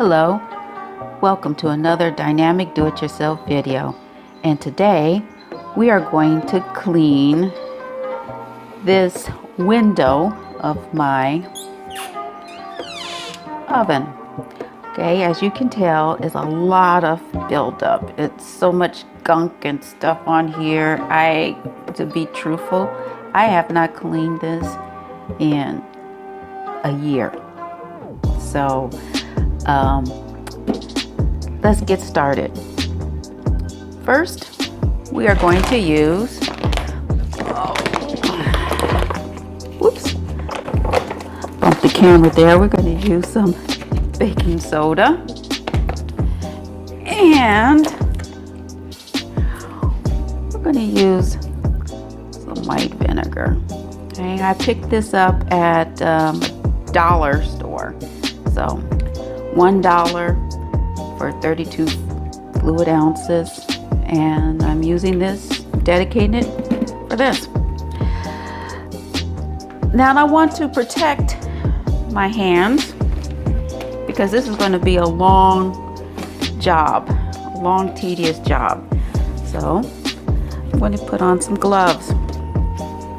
Hello, welcome to another dynamic do-it-yourself video, and today we are going to clean this window of my oven. Okay, as you can tell, it's a lot of buildup. It's so much gunk and stuff on here. To be truthful, I have not cleaned this in a year. So let's get started. First, we are going to use, whoops, bump the camera there. We're going to use some baking soda and we're going to use some white vinegar. Okay, I picked this up at a dollar store. So $1 for 32 fluid ounces, and I'm using this, dedicated for this. Now I want to protect my hands because this is going to be a long job, a long tedious job. So I'm going to put on some gloves.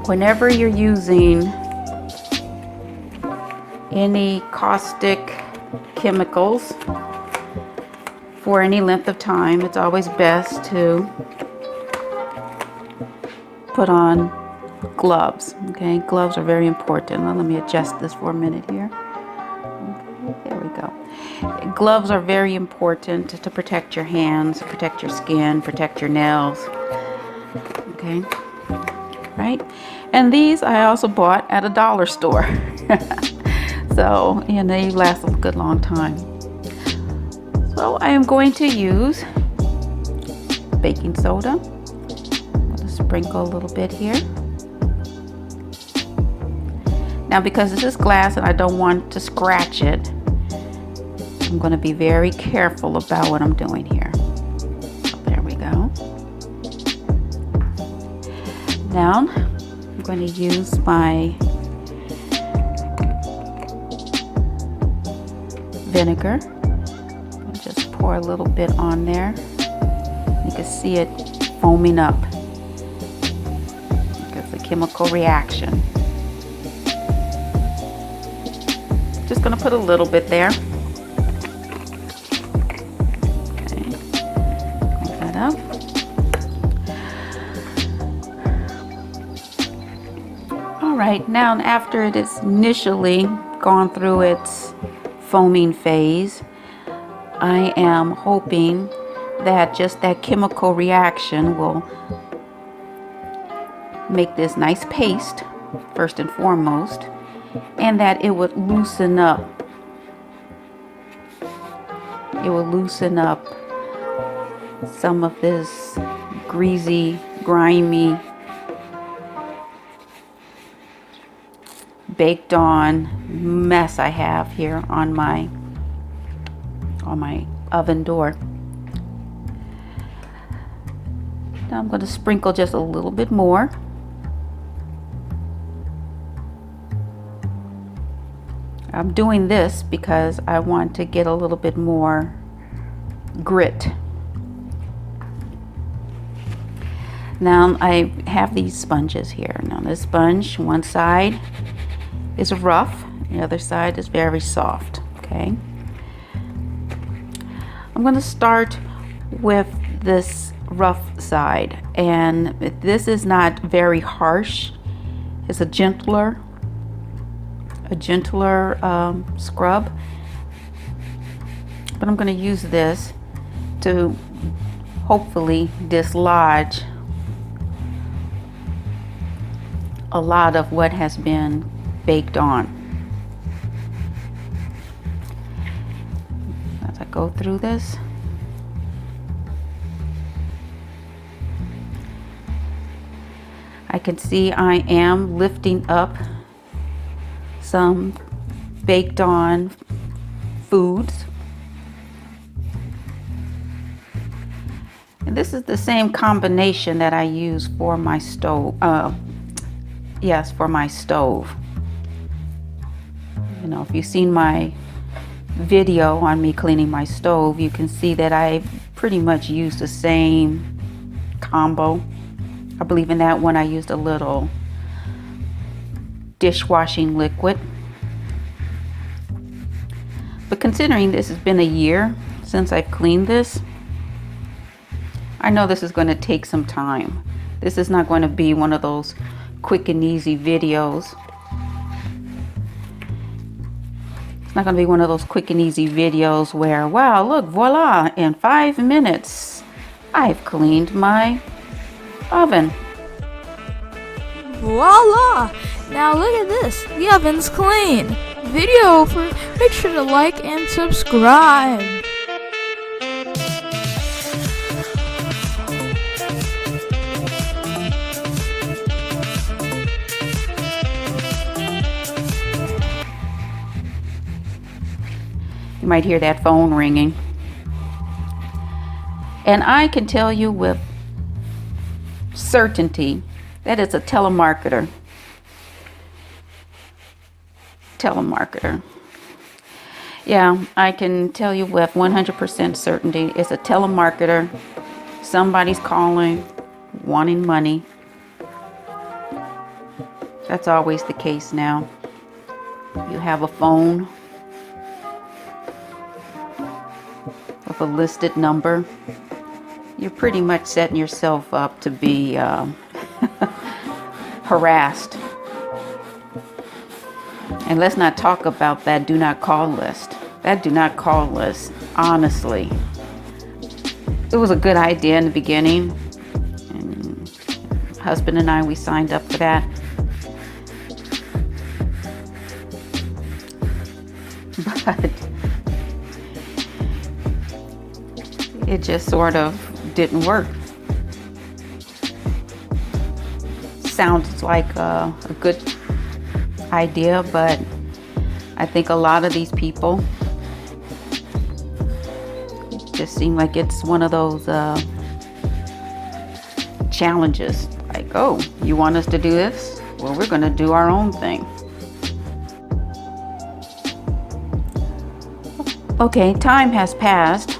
Whenever you're using any caustic chemicals for any length of time, it's always best to put on gloves. Okay, gloves are very important. Let me adjust this for a minute here. Okay, there we go. Gloves are very important to protect your hands, protect your skin, protect your nails. Okay, right? And these I also bought at a dollar store. So, and they last a good long time. So I am going to use baking soda. I'm going to sprinkle a little bit here. Now because this is glass and I don't want to scratch it, I'm going to be very careful about what I'm doing here. So there we go. Now I'm going to use my vinegar. I'll just pour a little bit on there. You can see it foaming up. It's a chemical reaction. Just going to put a little bit there. Okay. Clean that up. All right, now after it is initially gone through its foaming phase, I am hoping that just that chemical reaction will make this nice paste first and foremost, and that it would loosen up. It will loosen up some of this greasy, grimy, baked on mess I have here on my oven door. Now I'm going to sprinkle just a little bit more. I'm doing this because I want to get a little bit more grit. Now I have these sponges here. Now this sponge, one side is rough, the other side is very soft. Okay, I'm going to start with this rough side, and this is not very harsh. It's a gentler scrub, but I'm going to use this to hopefully dislodge a lot of what has been baked on. As I go through this, I can see I am lifting up some baked on foods. And this is the same combination that I use for my stove. Yes, for my stove. You know, if you've seen my video on me cleaning my stove, you can see that I pretty much used the same combo. I believe in that one I used a little dishwashing liquid. But considering this has been a year since I've cleaned this, I know this is going to take some time. This is not going to be one of those quick and easy videos. It's not going to be one of those quick and easy videos where, wow, look, voila, in 5 minutes, I've cleaned my oven. Voila! Now look at this, the oven's clean. Video over, make sure to like and subscribe. You might hear that phone ringing. And I can tell you with certainty that it's a telemarketer. Yeah, I can tell you with 100% certainty it's a telemarketer. Somebody's calling, wanting money. That's always the case now. You have a phone with a listed number. You're pretty much setting yourself up to be harassed. And let's not talk about that do not call list. That do not call list, honestly, it was a good idea in the beginning. And husband and I, we signed up for that. But it just sort of didn't work. Sounds like a good idea, but I think a lot of these people, it just seem like it's one of those challenges. Like, oh, you want us to do this? Well, we're going to do our own thing. Okay, time has passed.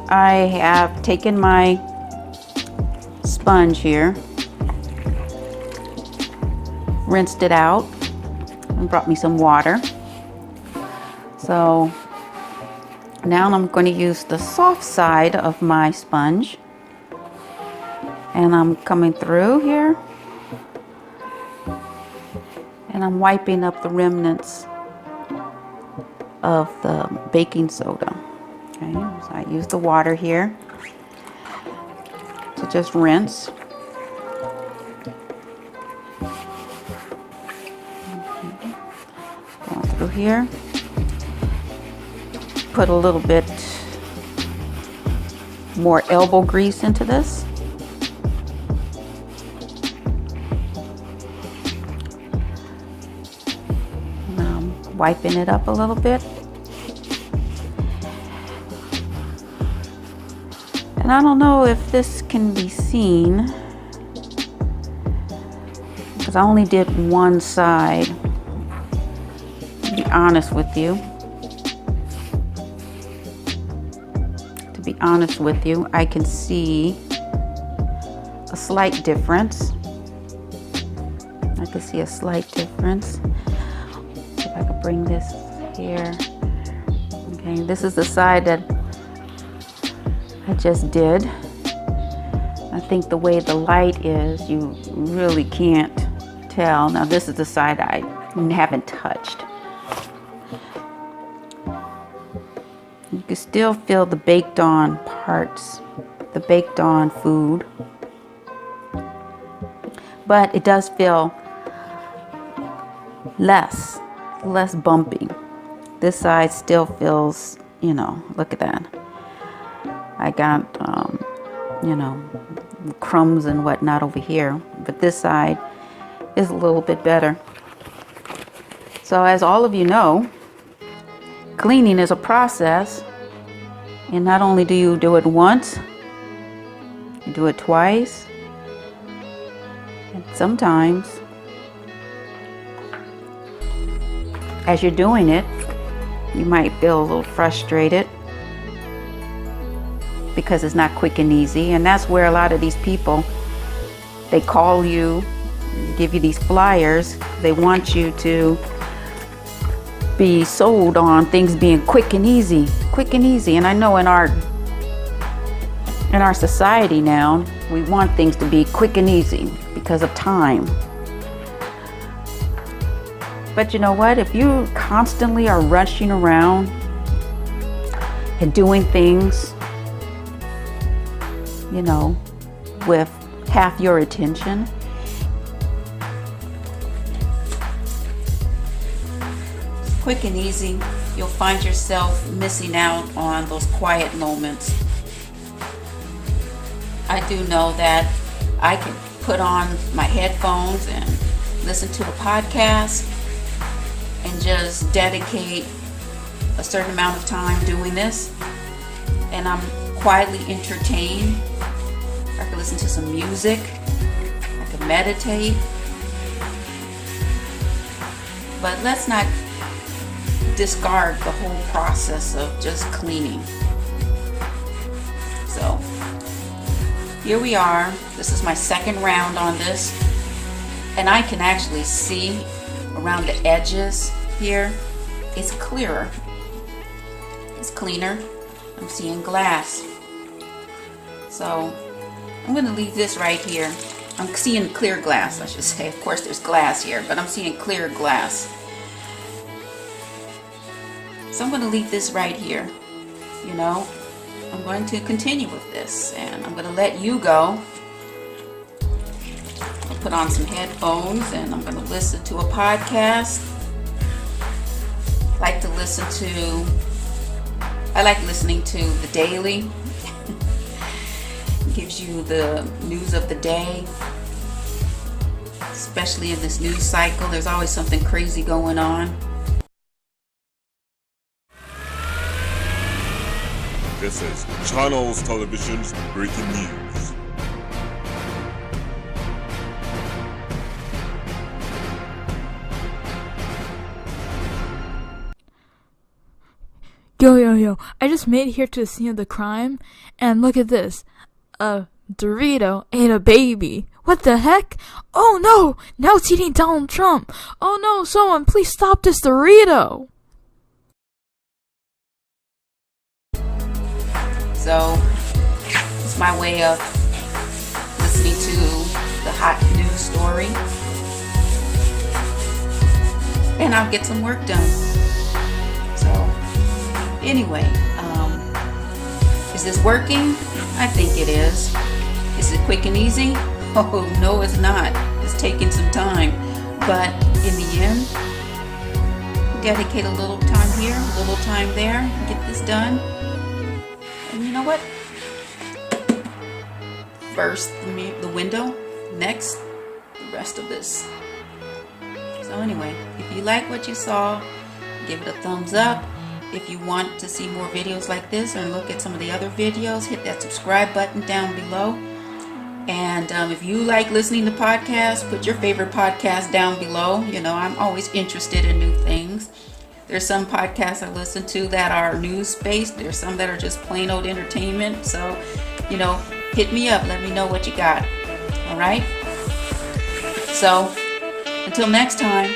I have taken my sponge here, rinsed it out, and brought me some water. So now I'm going to use the soft side of my sponge, and I'm coming through here and I'm wiping up the remnants of the baking soda. Okay, so I use the water here to just rinse. Going through here. Put a little bit more elbow grease into this. And I'm wiping it up a little bit. And I don't know if this can be seen because I only did one side, to be honest with you. To be honest with you, I can see a slight difference. I can see a slight difference. If I could bring this here. Okay, this is the side that I just did. I think the way the light is, you really can't tell. Now this is the side I haven't touched. You can still feel the baked on parts, the baked on food. But it does feel less bumpy. This side still feels, you know, look at that. I got, crumbs and whatnot over here, but this side is a little bit better. So as all of you know, cleaning is a process, and not only do you do it once, you do it twice, and sometimes as you're doing it, You might feel a little frustrated because it's not quick and easy. And that's where a lot of these people, they call you, give you these flyers. They want you to be sold on things being quick and easy. And I know in our society now, we want things to be quick and easy because of time. But you know what? If you constantly are rushing around and doing things, you know, with half your attention, quick and easy, you'll find yourself missing out on those quiet moments. I do know that I can put on my headphones and listen to a podcast and just dedicate a certain amount of time doing this, and I'm quietly entertained. I can listen to some music, I can meditate. But let's not discard the whole process of just cleaning. So here we are. This is my second round on this, and I can actually see around the edges here. It's clearer, it's cleaner. I'm seeing glass. So I'm going to leave this right here. I'm seeing clear glass, I should say. Of course there's glass here, but I'm seeing clear glass. So I'm going to leave this right here. You know, I'm going to continue with this, and I'm going to let you go. I'll put on some headphones and I'm going to listen to a podcast. I like listening to The Daily. It gives you the news of the day. Especially in this news cycle, there's always something crazy going on. This is Channels Television's breaking news. Yo, I just made it here to the scene of the crime, and look at this. A Dorito ate a baby. What the heck? Oh no! Now it's eating Donald Trump. Oh no, someone please stop this Dorito! So it's my way of listening to the hot news story, and I'll get some work done. So anyway, is this working? I think it is. Is it quick and easy? Oh no, it's not. It's taking some time, but in the end, dedicate a little time here, a little time there, get this done. And you know what? First the window, next the rest of this. So anyway, if you like what you saw, give it a thumbs up. If you want to see more videos like this and look at some of the other videos, hit that subscribe button down below. And if you like listening to podcasts, put your favorite podcast down below. You know, I'm always interested in new things. There's some podcasts I listen to that are news-based. There's some that are just plain old entertainment. So, you know, hit me up. Let me know what you got. All right? So, until next time.